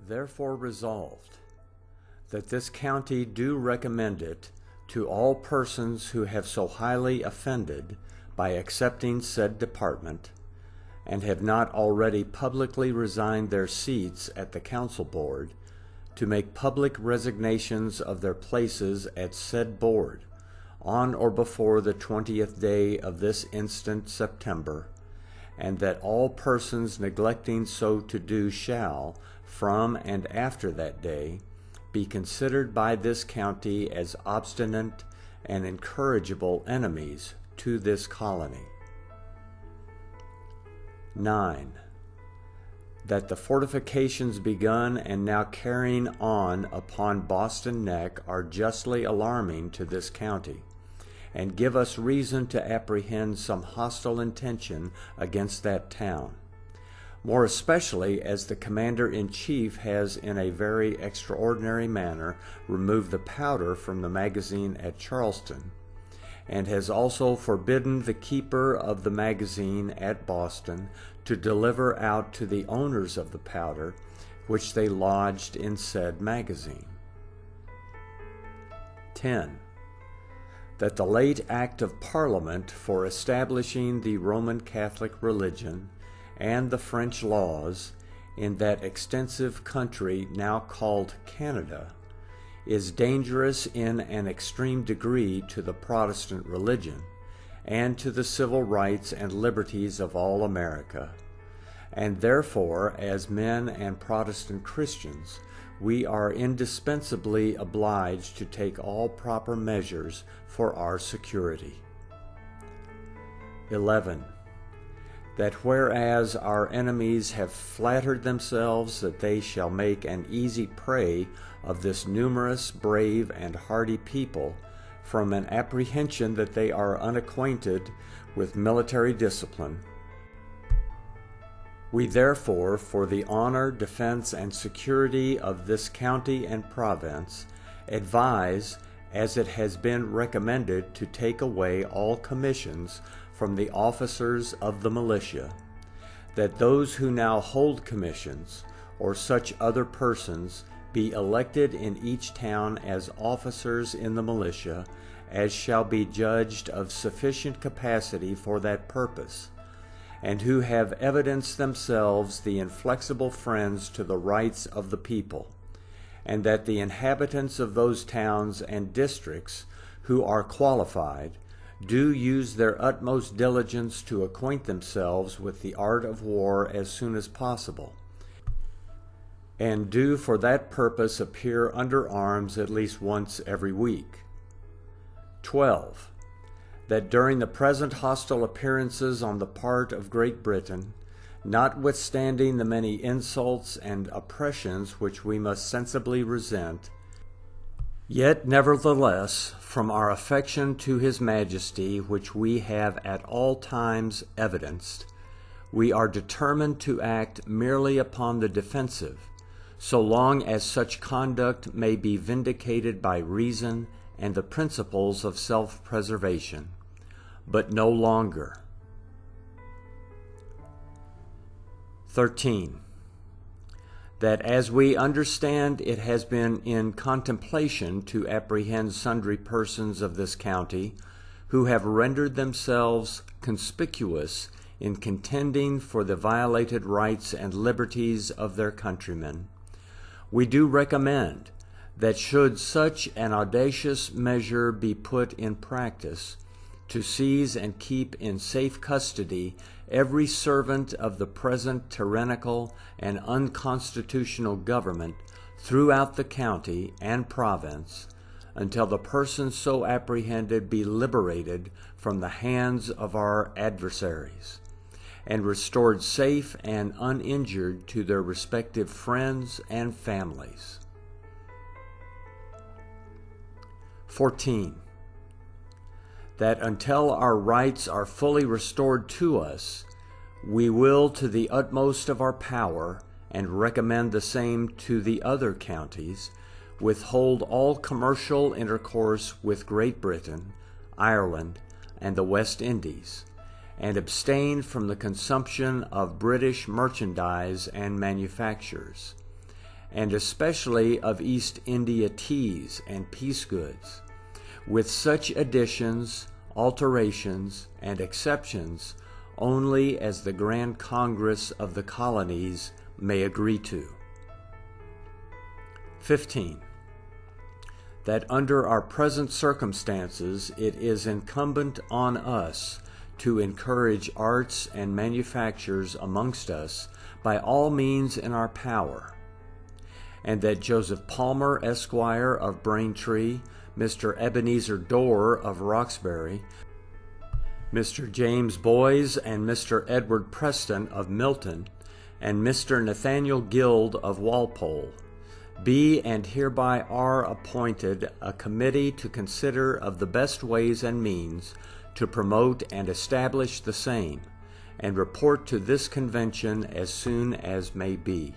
Therefore resolved, that this county do recommend it to all persons who have so highly offended by accepting said department, and have not already publicly resigned their seats at the council board, to make public resignations of their places at said board on or before the 20th day of this instant September, and that all persons neglecting so to do shall, from and after that day, be considered by this county as obstinate and incorrigible enemies to this colony. 9. That the fortifications begun and now carrying on upon Boston Neck are justly alarming to this county, and give us reason to apprehend some hostile intention against that town, more especially as the Commander-in-Chief has in a very extraordinary manner removed the powder from the magazine at Charleston, and has also forbidden the keeper of the magazine at Boston to deliver out to the owners of the powder which they lodged in said magazine. 10. That the late Act of Parliament for establishing the Roman Catholic religion and the French laws in that extensive country now called Canada is dangerous in an extreme degree to the Protestant religion and to the civil rights and liberties of all America, and therefore, as men and Protestant Christians, we are indispensably obliged to take all proper measures for our security. 11. That whereas our enemies have flattered themselves that they shall make an easy prey of this numerous, brave, and hardy people, from an apprehension that they are unacquainted with military discipline, we therefore, for the honor, defense, and security of this county and province, advise, as it has been recommended, to take away all commissions from the officers of the militia, that those who now hold commissions, or such other persons, be elected in each town as officers in the militia, as shall be judged of sufficient capacity for that purpose, and who have evidenced themselves the inflexible friends to the rights of the people, and that the inhabitants of those towns and districts who are qualified do use their utmost diligence to acquaint themselves with the art of war as soon as possible, and do for that purpose appear under arms at least once every week. 12. That during the present hostile appearances on the part of Great Britain, notwithstanding the many insults and oppressions which we must sensibly resent, yet nevertheless, from our affection to His Majesty, which we have at all times evidenced, we are determined to act merely upon the defensive, so long as such conduct may be vindicated by reason and the principles of self-preservation, but no longer. 13. That as we understand it has been in contemplation to apprehend sundry persons of this county who have rendered themselves conspicuous in contending for the violated rights and liberties of their countrymen, we do recommend that should such an audacious measure be put in practice, to seize and keep in safe custody every servant of the present tyrannical and unconstitutional government throughout the county and province, until the person so apprehended be liberated from the hands of our adversaries, and restored safe and uninjured to their respective friends and families. 14. That until our rights are fully restored to us, we will, to the utmost of our power, and recommend the same to the other counties, withhold all commercial intercourse with Great Britain, Ireland, and the West Indies, and abstain from the consumption of British merchandise and manufactures, and especially of East India teas and piece goods, with such additions, alterations, and exceptions only as the Grand Congress of the Colonies may agree to. 15. That under our present circumstances it is incumbent on us to encourage arts and manufactures amongst us by all means in our power, and that Joseph Palmer, Esquire, of Braintree, Mr. Ebenezer Dorr of Roxbury, Mr. James Boys and Mr. Edward Preston of Milton, and Mr. Nathaniel Guild of Walpole, be and hereby are appointed a committee to consider of the best ways and means to promote and establish the same, and report to this convention as soon as may be.